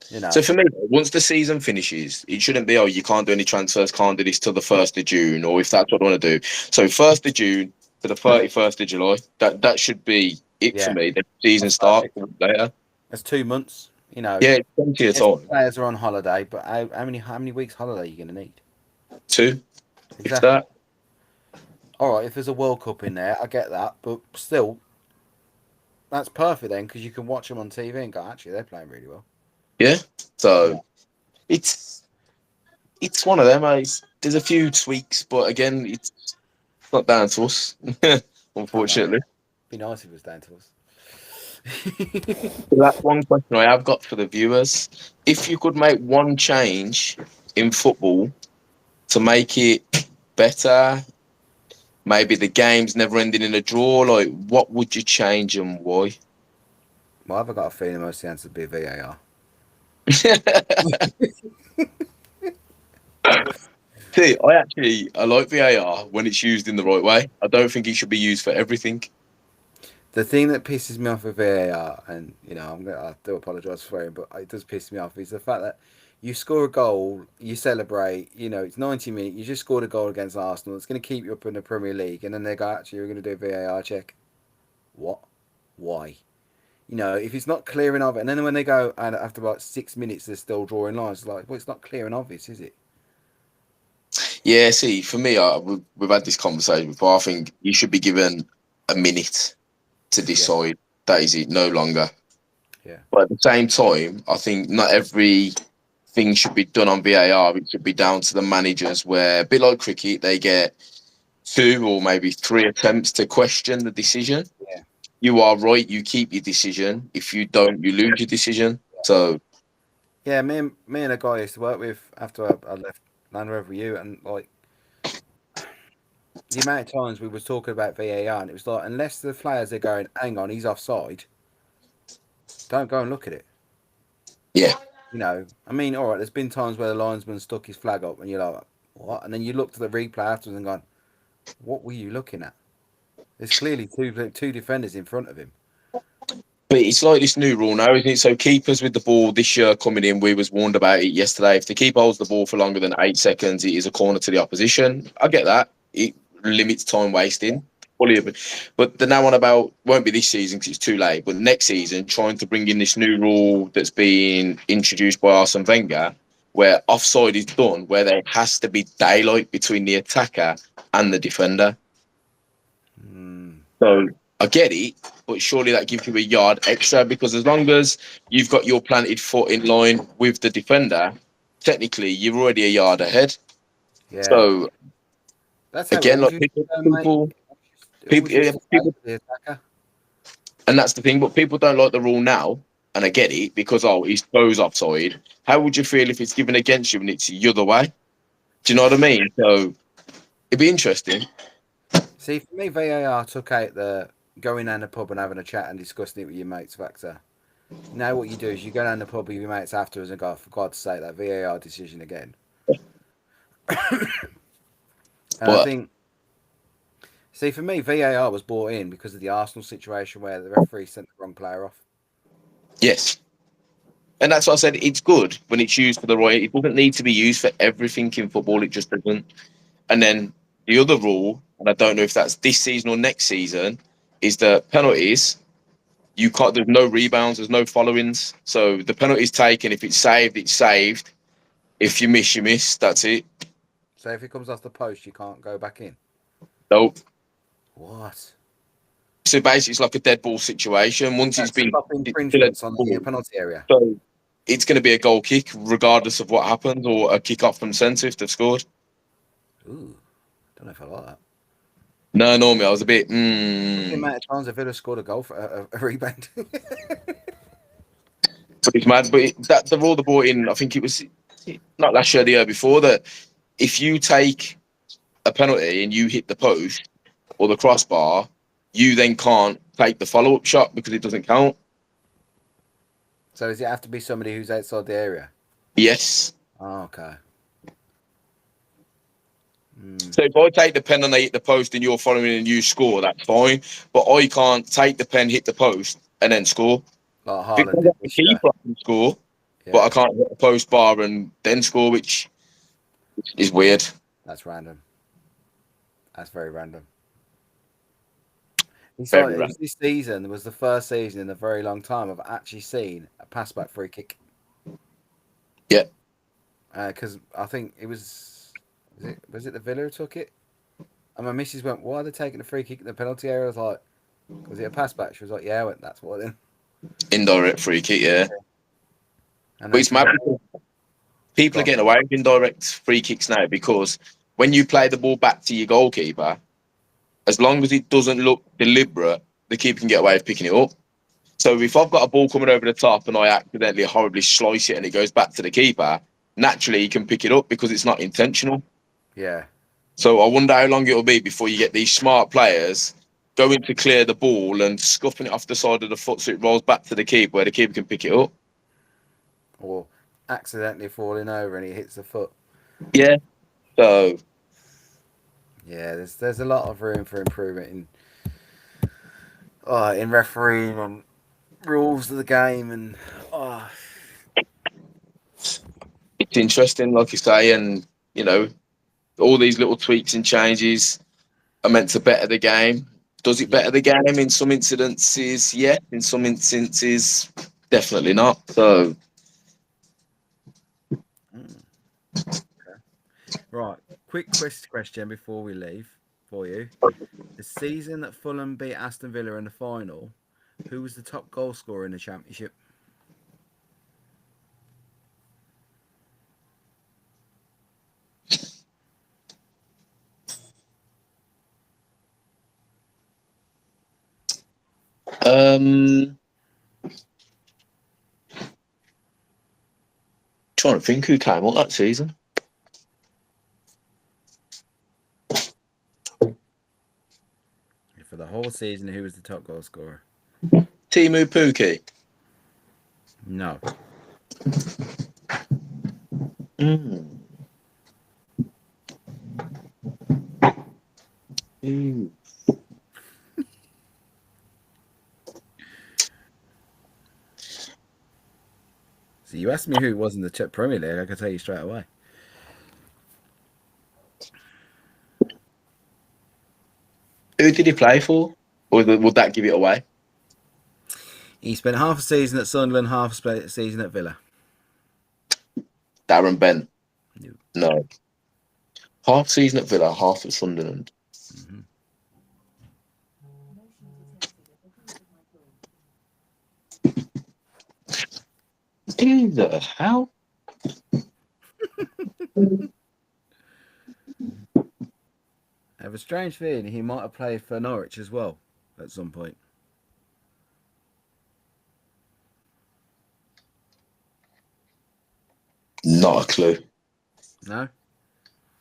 You know. So for me, once the season finishes, it shouldn't be, oh, you can't do any transfers, can't do this till the 1st of June, or if that's what I want to do. So 1st of June to the 31st of July, that should be it for Yeah. me. The season That's starts perfect. later. That's 2 months. You know. Yeah, it's plenty of Yes, time. players are on holiday, but how many weeks holiday are you going to need? 2, if Exactly. that. All right, if there's a World Cup in there, I get that, but still, that's perfect then because you can watch them on TV and go, actually, they're playing really well. Yeah. Yeah. So it's one of them. There's a few tweaks, but again, it's not down to us, I know. unfortunately. Be nice if it was down to us. So that's one question I have got for the viewers. If you could make one change in football to make it better, maybe the game's never ending in a draw, like what would you change and why? Well, I've got a feeling most of the answer would be VAR. See, I like VAR when it's used in the right way. I don't think it should be used for everything. The thing that pisses me off with VAR, and I do apologise for swearing, but it does piss me off, is the fact that you score a goal, you celebrate, it's 90 minutes, you just scored a goal against Arsenal, it's going to keep you up in the Premier League, and then they go, actually, we're going to do a VAR check. What? Why? If it's not clear and obvious, and then when they go, and after about 6 minutes, they're still drawing lines, it's like, well, it's not clear and obvious, is it? Yeah, see, for me, we've had this conversation before. I think you should be given a minute to Yeah. decide that is it, no longer. Yeah. But at the same time, I think not every thing should be done on VAR. It should be down to the managers, where a bit like cricket, they get 2 or maybe 3 attempts to question the decision. Yeah. You are right, you keep your decision. If you don't, you lose your decision. So Yeah, me and a guy I used to work with after I left Land Rover U, and like the amount of times we was talking about VAR, and it was like, unless the players are going, hang on, he's offside, don't go and look at it. yeah, I mean, all right, there's been times where the linesman stuck his flag up, and you're like, what? And then you look to the replay afterwards and gone, what were you looking at? There's clearly two defenders in front of him. but it's like this new rule now, isn't it? So keepers with the ball this year coming in, we was warned about it yesterday. If the keeper holds the ball for longer than 8 seconds, it is a corner to the opposition. I get that. It limits time wasting. But the now on about won't be this season because it's too late. But next season, trying to bring in this new rule that's been introduced by Arsene Wenger, where offside is done, where there has to be daylight between the attacker and the defender. So I get it, but surely that gives you a yard extra, because as long as you've got your planted foot in line with the defender, technically you're already a yard ahead. Yeah, So that's how it again, always like used to go, mate. It people, always used yeah, to stay people, with the attacker. and that's the thing. But people don't like the rule now, and I get it because he goes offside. How would you feel if it's given against you and it's the other way? Do you know what I mean? So it'd be interesting. See, for me, VAR took out the going down the pub and having a chat and discussing it with your mates factor. Now what you do is you go down the pub with your mates afterwards and go, for God's sake, that VAR decision again. And I But think, see, for me, VAR was brought in because of the Arsenal situation where the referee sent the wrong player off. yes, and that's what I said. It's good when it's used for the right. It doesn't need to be used for everything in football. It just doesn't. And then the other rule, and I don't know if that's this season or next season, is that penalties. You can't. There's no rebounds. There's no followings. So the penalty's taken. If it's saved, it's saved. If you miss, you miss. That's it. So if it comes off the post, you can't go back in. Nope. What? So basically, it's like a dead ball situation. Once it's That's been, stop it's still a infringements on the penalty area. so it's going to be a goal kick, regardless of what happens, or a kick off from centre if they've scored. Ooh, don't know if I like that. No, normally I was a bit. The amount of times Villa scored a goal for a rebound. But it's mad. But that the rule they brought in, I think it was not last year, the year before, that if you take a penalty and you hit the post or the crossbar, you then can't take the follow-up shot because it doesn't count. So does it have to be somebody who's outside the area? Yes. Oh, okay. So if I take the pen and I hit the post and you're following and you score, that's fine. But I can't take the pen, hit the post, and then score. Like If I Haaland did got the this year. keeper, I can score, but Yeah, I can't hit the post bar and then score, which is weird. that's random. That's very random. It's Very like random. this season was the first season in a very long time I've actually seen a pass back free kick. Yeah. Because I think it was it the Villa who took it? And my missus went, "Why are they taking a free kick in the penalty area?" I was like, "Was it a pass back?" She was like, "Yeah." I went, "That's what then." Indirect free kick, yeah. And But then it's she mad went, because people are "Gone." getting away with indirect free kicks now because when you play the ball back to your goalkeeper, as long as it doesn't look deliberate, the keeper can get away with picking it up. So if I've got a ball coming over the top and I accidentally horribly slice it and it goes back to the keeper, naturally he can pick it up because it's not intentional. Yeah, So I wonder how long it'll be before you get these smart players going to clear the ball and scuffing it off the side of the foot so it rolls back to the keeper where the keeper can pick it up. or accidentally falling over and he hits the foot. Yeah. So Yeah, there's a lot of room for improvement in refereeing and rules of the game, and it's interesting, like you say, and you know, all these little tweaks and changes are meant to better the game. Does it better the game in some incidences? Yeah. In some instances, definitely not. So right. Quick question before we leave for you. The season that Fulham beat Aston Villa in the final, who was the top goal scorer in the championship? trying to think who came up that season. For the whole season, who was the top goal scorer? Timu Puki. No. So you asked me who it was in the Czech Premier League, I could tell you straight away. Who did he play for? Or would that give it away? He spent half a season at Sunderland, half a season at Villa. Darren Bent. No. No. Half season at Villa, half at Sunderland. Mm-hmm. Who the hell? I have a strange feeling he might have played for Norwich as well at some point. Not a clue. No?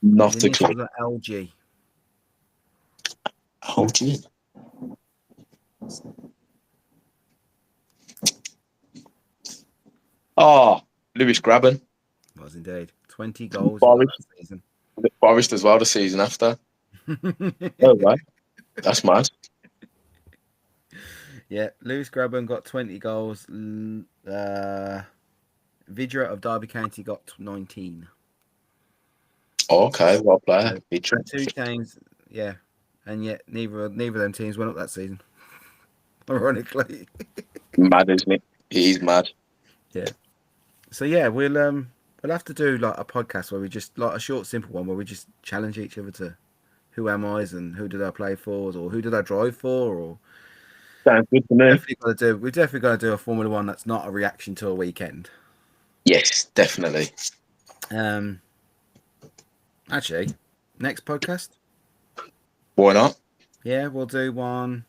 Not a clue. Was at LG. Oh, gee. Oh, Lewis Graben. Was indeed. 20 goals Forest. last season. Forest as well the season after. Oh, right. That's mad. Yeah, Lewis Graben got 20 goals. Vidra of Derby County got 19. Oh, okay, well played. Two games, yeah, and yet neither of them teams went up that season. Ironically, Mad, isn't it? He is mad. Yeah. So yeah, we'll have to do like a podcast where we just like a short, simple one where we just challenge each other to who am I and who did I play for or who did I drive for or. Sounds good to me. We've definitely got to do a Formula One that's not a reaction to a weekend. Yes, definitely. Actually, next podcast. Why not? Yeah, we'll do one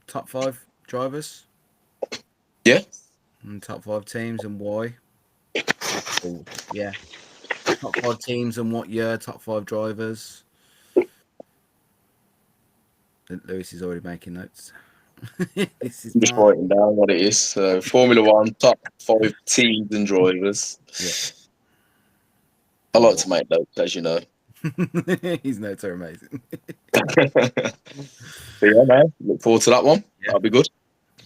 top 5 drivers. Yeah. And top 5 teams and why. Oh, yeah. Top 5 teams and what year, top 5 drivers. Lewis is already making notes. This is just writing down what it is. So, Formula One, top 5 teams and drivers. Yeah. I like to make notes, as you know. His notes are amazing. But yeah, man, look forward to that one. That'll be good.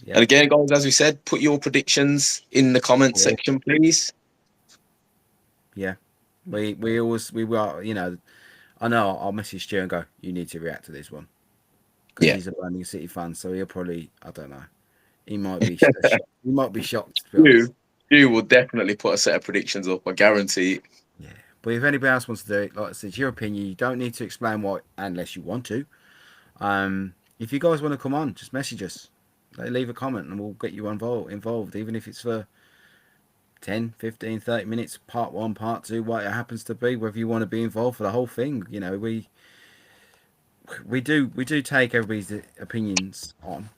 Yeah. And again, guys, as we said, put your predictions in the comment section, please. Yeah. We always we were, you know, I know I'll message Stu and go, you need to react to this one. Because Yeah. he's a Birmingham City fan, so he'll probably, I don't know. He might be shocked. He might be shocked, to be honest. You will definitely put a set of predictions up, I guarantee. Yeah. But if anybody else wants to do it, like I said, it's your opinion. You don't need to explain why unless you want to. If you guys want to come on, just message us. Like, leave a comment and we'll get you involved, even if it's for 10, 15, 30 minutes, part one, part two, what it happens to be, whether you want to be involved for the whole thing. You know, we do take everybody's opinions on.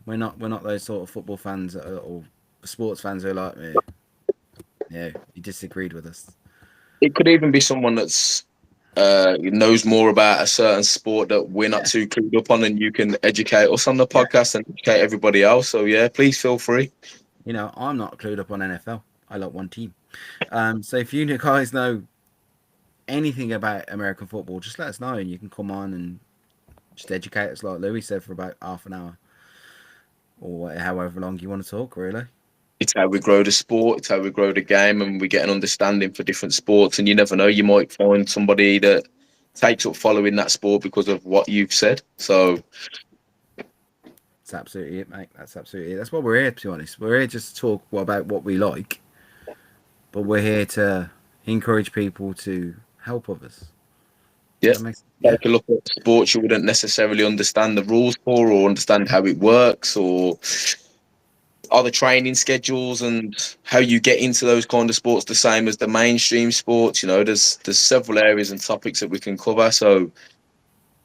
We're not those sort of football fans or sports fans who are like, yeah, you disagreed with us. It could even be someone that's knows more about a certain sport that we're not too clued up on, and you can educate us on the podcast and educate everybody else. So yeah, please feel free. You know, I'm not clued up on NFL. I like one team. So if you guys know anything about American football, just let us know, and you can come on and just educate us, like Louis said, for about half an hour or however long you want to talk. Really, It's how we grow the sport. It's how we grow the game, and we get an understanding for different sports. And you never know, you might find somebody that takes up following that sport because of what you've said. So that's absolutely it, mate. That's absolutely it. That's what we're here, to be honest. We're here just to talk about what we like, but we're here to encourage people to help others. yeah, take a look at sports you wouldn't necessarily understand the rules for, or understand how it works, or are the training schedules and how you get into those kind of sports the same as the mainstream sports. You know, there's several areas and topics that we can cover. So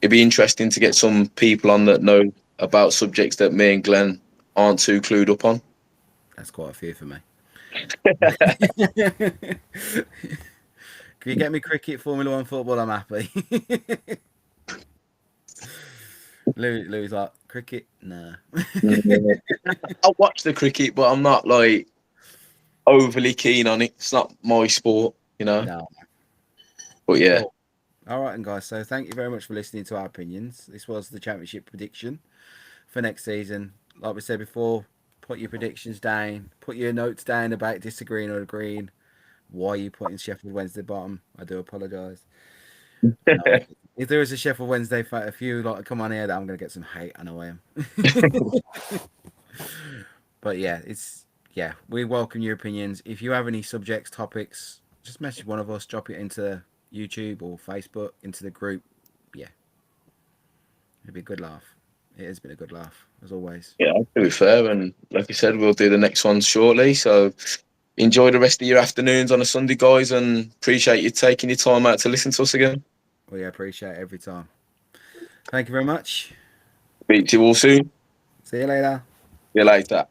it'd be interesting to get some people on that know about subjects that me and Glenn aren't too clued up on. That's quite a few for me. Can you get me cricket, Formula One, football? I'm happy. Louis like, cricket? Nah. I'll watch the cricket, but I'm not like overly keen on it. It's not my sport, you know. No. But yeah. Cool. All right, and guys. So thank you very much for listening to our opinions. This was the championship prediction for next season. Like we said before, put your predictions down. Put your notes down about disagreeing or agreeing. Why are you putting Sheffield Wednesday bottom? I do apologise. If there is a Sheffield Wednesday fight, if you like come on here, I'm going to get some hate. I know I am. But yeah, we welcome your opinions. If you have any subjects, topics, just message one of us, drop it into YouTube or Facebook, into the group. Yeah, it'd be a good laugh. It has been a good laugh, as always. Yeah, to be fair, and like I said, we'll do the next one shortly. So enjoy the rest of your afternoons on a Sunday, guys, and appreciate you taking your time out to listen to us again. We appreciate it every time. Thank you very much. Speak to you all soon. See you later. See you later.